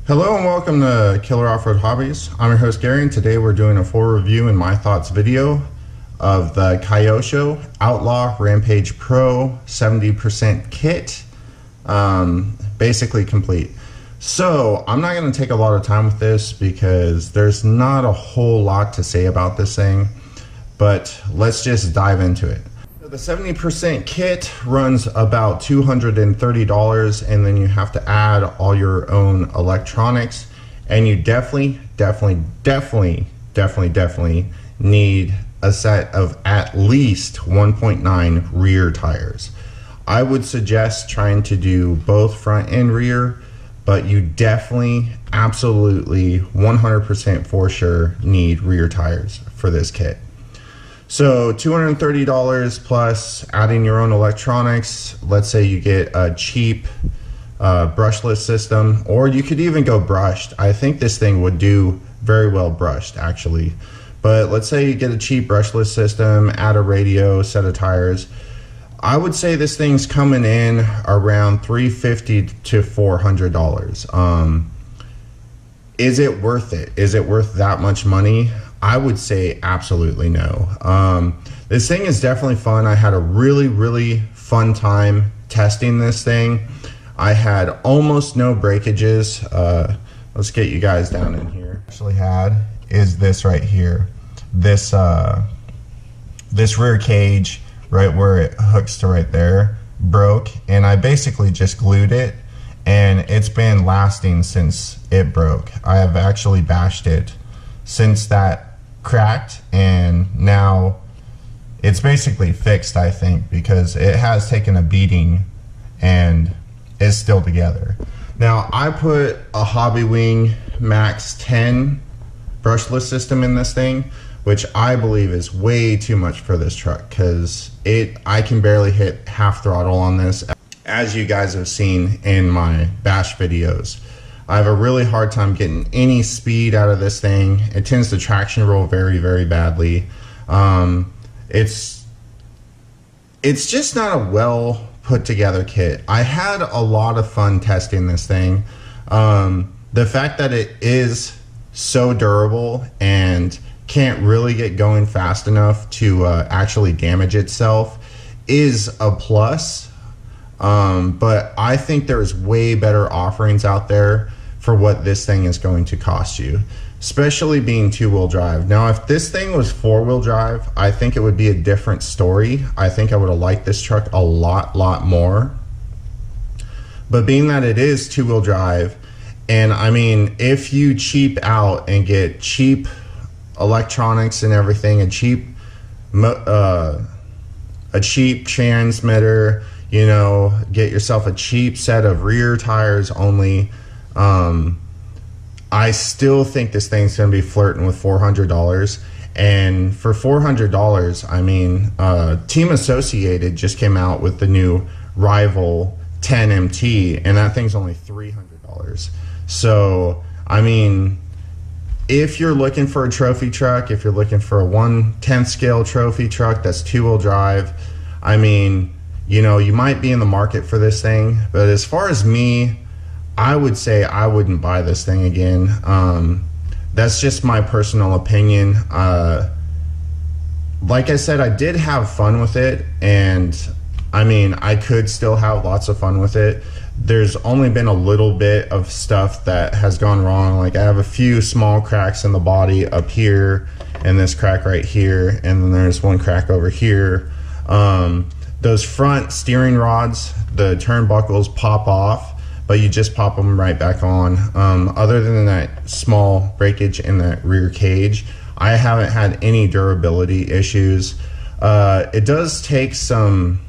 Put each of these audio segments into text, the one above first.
Hello and welcome to Killer Off-Road Hobbies. I'm your host Gary, and today we're doing a full review and my thoughts video of the Kyosho OutLaw Rampage Pro 70% kit, basically complete. So I'm not going to take a lot of time with this because there's not a whole lot to say about this thing, but let's just dive into it. The 70% kit runs about $230, and then you have to add all your own electronics, and you definitely need a set of at least 1.9 rear tires. I would suggest trying to do both front and rear, but you definitely, absolutely, 100% for sure need rear tires for this kit. So $230 plus adding your own electronics. Let's say you get a cheap brushless system, or you could even go brushed. I think this thing would do very well brushed actually. But let's say you get a cheap brushless system, add a radio, set of tires. I would say this thing's coming in around $350 to $400. Is it worth it? Is it worth that much money? I would say absolutely no. This thing is definitely fun. I had a really fun time testing this thing. I had almost no breakages. Let's get you guys down in here. Actually had is this right here. This this rear cage right where it hooks to right there broke, and I basically just glued it, and it's been lasting since it broke. I have actually bashed it since that cracked, and now it's basically fixed, I think, because it has taken a beating and is still together. Now I put a Hobbywing Max 10 brushless system in this thing, which I believe is way too much for this truck, because I can barely hit half throttle on this, as you guys have seen in my bash videos. I have a really hard time getting any speed out of this thing. It tends to traction roll very badly. It's just not a well put together kit. I had a lot of fun testing this thing. The fact that it is so durable and can't really get going fast enough to actually damage itself is a plus. But I think there's way better offerings out there for what this thing is going to cost you, especially being two-wheel drive. Now, if this thing was four-wheel drive, I think it would be a different story. I think I would have liked this truck a lot more. But being that it is two-wheel drive, and I mean, if you cheap out and get cheap electronics and everything, a cheap transmitter, you know, get yourself a cheap set of rear tires only, I still think this thing's gonna be flirting with $400. And for $400, I mean, Team Associated just came out with the new Rival 10 MT, and that thing's only $300. So I mean, if you're looking for a trophy truck, if you're looking for a 1/10 scale trophy truck that's two-wheel drive, I mean, you know, you might be in the market for this thing. But as far as me, I would say I wouldn't buy this thing again. That's just my personal opinion. Like I said, I did have fun with it, and I mean, I could still have lots of fun with it. There's only been a little bit of stuff that has gone wrong. Like I have a few small cracks in the body up here, and this crack right here, and then there's one crack over here. Those front steering rods, the turnbuckles pop off, but you just pop them right back on. Other than that small breakage in that rear cage, I haven't had any durability issues. It does take some,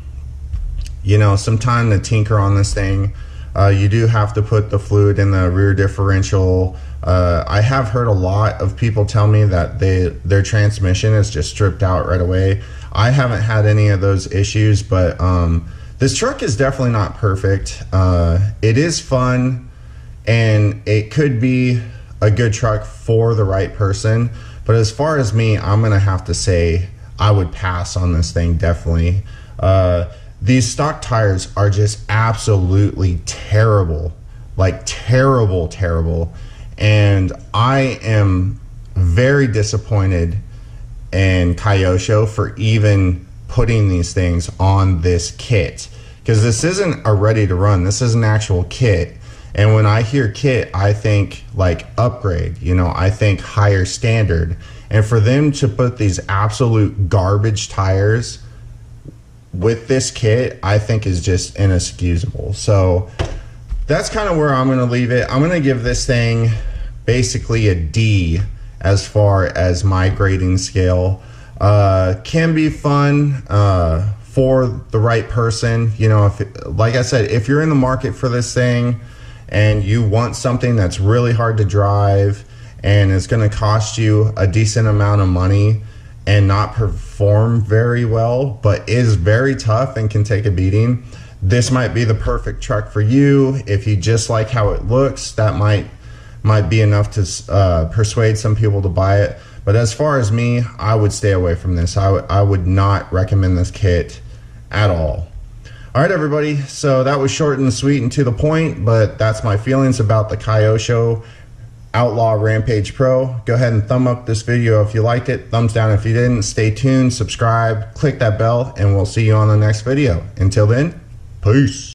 you know, some time to tinker on this thing. You do have to put the fluid in the rear differential. I have heard a lot of people tell me that their transmission is just stripped out right away. I haven't had any of those issues, but this truck is definitely not perfect. It is fun, and it could be a good truck for the right person. But as far as me, I'm gonna have to say I would pass on this thing, definitely. These stock tires are just absolutely terrible like terrible, terrible. And I am very disappointed in Kyosho for even putting these things on this kit, because this isn't a ready to run, this is an actual kit. And when I hear kit, I think like upgrade, you know, I think higher standard. And for them to put these absolute garbage tires with this kit, I think is just inexcusable. So that's kind of where I'm going to leave it. I'm going to give this thing basically a D as far as my grading scale. Can be fun for the right person. You know, like I said, if you're in the market for this thing and you want something that's really hard to drive and it's going to cost you a decent amount of money and not perform very well, but is very tough and can take a beating, this might be the perfect truck for you. If you just like how it looks, that might be enough to persuade some people to buy it. But as far as me, I would stay away from this. I would not recommend this kit at all. All right, everybody, so that was short and sweet and to the point, but that's my feelings about the Kyosho OutLaw Rampage Pro. Go ahead and thumb up this video if you liked it, thumbs down if you didn't. Stay tuned, subscribe, click that bell, and we'll see you on the next video. Until then, peace.